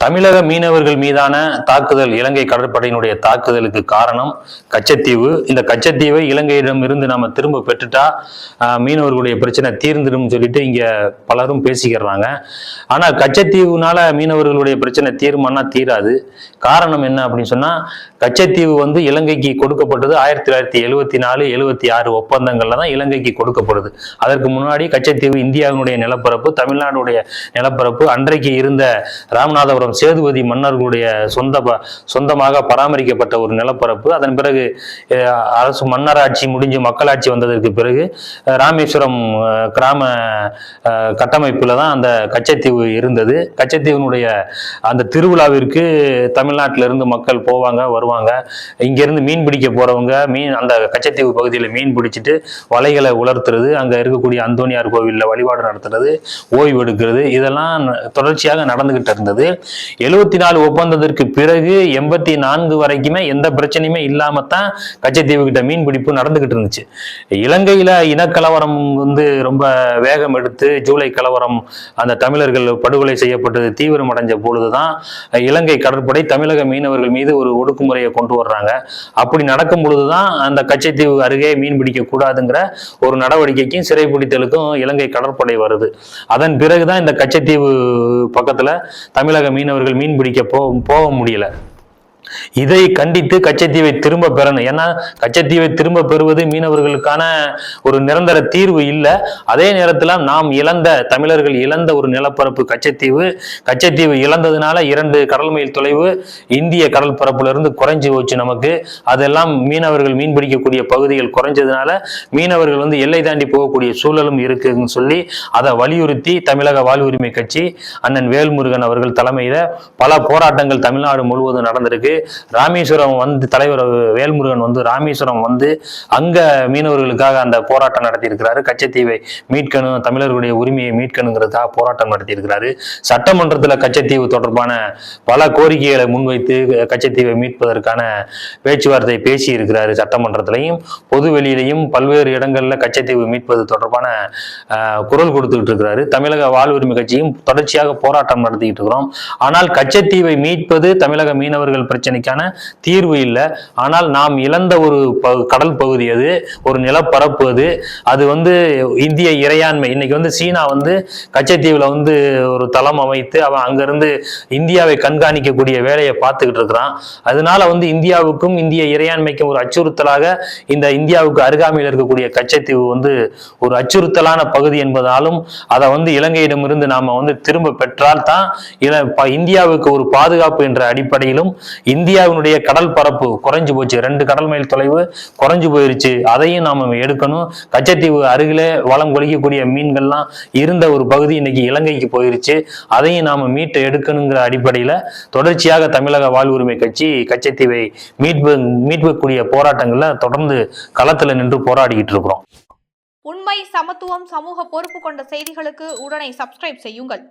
தமிழக மீனவர்கள் மீதான தாக்குதல், இலங்கை கடற்படையினுடைய தாக்குதலுக்கு காரணம் கச்சத்தீவு. இந்த கச்சத்தீவை இலங்கையிடம் இருந்து நாம திரும்ப பெற்றுட்டா மீனவர்களுடைய பிரச்சனை தீர்ந்துடும் சொல்லிட்டு இங்க பலரும் பேசிக்கிறாங்க. ஆனால் கச்சத்தீவுனால மீனவர்களுடைய பிரச்சனை தீருமானா தீராது. காரணம் என்ன அப்படின்னு சொன்னா, கச்சத்தீவு இலங்கைக்கு கொடுக்கப்பட்டது 1974, 76 ஒப்பந்தங்கள்ல தான் இலங்கைக்கு கொடுக்கப்படுது. அதற்கு முன்னாடி கச்சத்தீவு இந்தியாவினுடைய நிலப்பரப்பு, தமிழ்நாடுடைய நிலப்பரப்பு. அன்றைக்கு இருந்த ராமநாதபுரம் சேதுபதி மன்னர்களுடைய சொந்தமாக பராமரிக்கப்பட்ட ஒரு நிலப்பரப்பு. அதன் பிறகு அரசு மன்னராட்சி முடிஞ்சு மக்களாட்சி வந்ததற்கு பிறகு ராமேஸ்வரம் கிராம கட்டமைப்புல தான் அந்த கச்சத்தீவு இருந்தது. கச்சத்தீவினுடைய அந்த திருவிழாவிற்கு தமிழ்நாட்டில இருந்து மக்கள் போவாங்க வருவாங்க. இங்கிருந்து மீன் பிடிக்க போறவங்க அந்த கச்சத்தீவு பகுதியில் மீன் பிடிச்சிட்டு வலைகளை உலர்த்துறது, அங்க இருக்கக்கூடிய அந்தோனியார் கோவில்ல வழிபாடு நடத்துறது, ஓய்வு எடுக்கிறது, இதெல்லாம் தொடர்ச்சியாக நடந்துகிட்டு இருந்தது. 74 ஒப்பந்தத்திற்கு பிறகு 84 வரைக்குமே எந்த பிரச்சனையுமே இல்லாமத்தான் கச்சத்தீவு கிட்ட மீன் பிடிப்பு நடந்துகிட்டு இருந்துச்சு. இலங்கையில இனக்கலவரம் ரொம்ப வேகம் எடுத்து ஜூலை கலவரம் அந்த தமிழர்கள் படுகொலை செய்யப்பட்டது தீவிரம் அடைஞ்ச பொழுதுதான் இலங்கை கடற்படை தமிழக மீனவர்கள் மீது ஒரு ஒடுக்குமுறையை கொண்டு வர்றாங்க. அப்படி நடக்கும் பொழுதுதான் அந்த கச்சத்தீவு அருகே மீன் பிடிக்க கூடாதுங்கிற ஒரு நடவடிக்கைக்கும் சிறைப்பிடித்தலுக்கும் இலங்கை கடற்படை வருது. அதன் பிறகுதான் இந்த கச்சத்தீவு பக்கத்துல தமிழக மீனவர்கள் மீன் பிடிக்க போக முடியல. இதை கண்டித்து கச்சத்தீவை திரும்ப பெறணும். ஏன்னா கச்சத்தீவை திரும்ப பெறுவது மீனவர்களுக்கான ஒரு நிரந்தர தீர்வு இல்லை. அதே நேரத்தில் நாம் தமிழர்கள் இழந்த ஒரு நிலப்பரப்பு கச்சத்தீவு இழந்ததுனால 2 கடல் மைல் தொலைவு இந்திய கடல் பரப்புல இருந்து குறைஞ்சு போச்சு நமக்கு. அதெல்லாம் மீனவர்கள் மீன் பிடிக்கக்கூடிய பகுதிகள் குறைஞ்சதுனால மீனவர்கள் எல்லை தாண்டி போகக்கூடிய சூழலும் இருக்குன்னு சொல்லி அதை வலியுறுத்தி தமிழக வாழ்வுரிமை கட்சி அண்ணன் வேல்முருகன் அவர்கள் தலைமையில பல போராட்டங்கள் தமிழ்நாடு முழுவதும் நடந்திருக்கு. ராமேஸ்வரம் தலைவர் வேல்முருகன் ராமேஸ்வரம் அங்க மீனவர்களுக்காக அந்த போராட்டம் நடத்தி இருக்கிறாரு. கச்சத்தீவை மீட்கணும், தமிழர்களுடைய உரிமையை மீட்கணுங்கிறதுக்காக போராட்டம் நடத்தி இருக்கிறாரு. சட்டமன்றத்தில் கச்சத்தீவு தொடர்பான பல கோரிக்கைகளை முன்வைத்து கச்சத்தீவை மீட்பதற்கான பேச்சுவார்த்தை பேசி இருக்கிறாரு. சட்டமன்றத்திலையும் பொது வெளியிலையும் பல்வேறு இடங்கள்ல கச்சத்தீவு மீட்பது தொடர்பான குரல் கொடுத்துக்கிட்டு இருக்கிறாரு. தமிழக வாழ்வுரிமை கட்சியும் தொடர்ச்சியாக போராட்டம் நடத்திக்கிட்டு இருக்கிறோம். ஆனால் கச்சத்தீவை மீட்பது தமிழக மீனவர்கள் பிரச்சனைக்கான தீர்வு இல்லை. ஆனால் நாம் இழந்த ஒரு கடல் பகுதி, அது ஒரு நிலப்பரப்பு, அது இந்திய இறையாண்மை. இன்னைக்கு சீனா கச்சத்தீவுல ஒரு தளம் அமைத்து அவன் அங்கிருந்து இந்தியாவை கண்காணிக்கக்கூடிய வேலையை பார்த்துக்கிட்டு இருக்கிறான். அதனால இந்தியாவுக்கும் இந்திய இறையாண்மைக்கும் ஒரு அச்சுறுத்தலாக இந்த இந்தியாவுக்கு அருகாமையில் இருக்கக்கூடிய கச்சத்தீவு ஒரு அச்சுறுத்தலான பகுதி என்பதாலும் அதை இலங்கையிடமிருந்து நாம திரும்ப பெற்றால் தான் இந்தியாவுக்கு ஒரு பாதுகாப்பு என்ற அடிப்படையிலும் இந்தியாவினுடைய கடல் பரப்பு குறைஞ்சு போச்சு, 2 கடல் மைல் தொலைவு குறைஞ்சு போயிருச்சு. அதையும் நாம எடுக்கணும். கச்சத்தீவு அருகிலே வளம் கொளிக்கக்கூடிய மீன்கள்லாம் இருந்த ஒரு பகுதி இன்னைக்கு இலங்கைக்கு போயிருச்சு. அதையும் நாம மீட்டு எடுக்கணுங்கிற அடிப்படையில தொடர்ச்சியாக தமிழக வாழ்வுரிமை கட்சி கச்சத்தீவை மீட்கக்கூடிய போராட்டங்கள்ல தொடர்ந்து களத்துல நின்று போராடிக்கிட்டு இருக்கிறோம். உண்மை, சமத்துவம், சமூக பொறுப்பு கொண்ட செய்திகளுக்கு உடனே சப்ஸ்கிரைப் செய்யுங்கள்.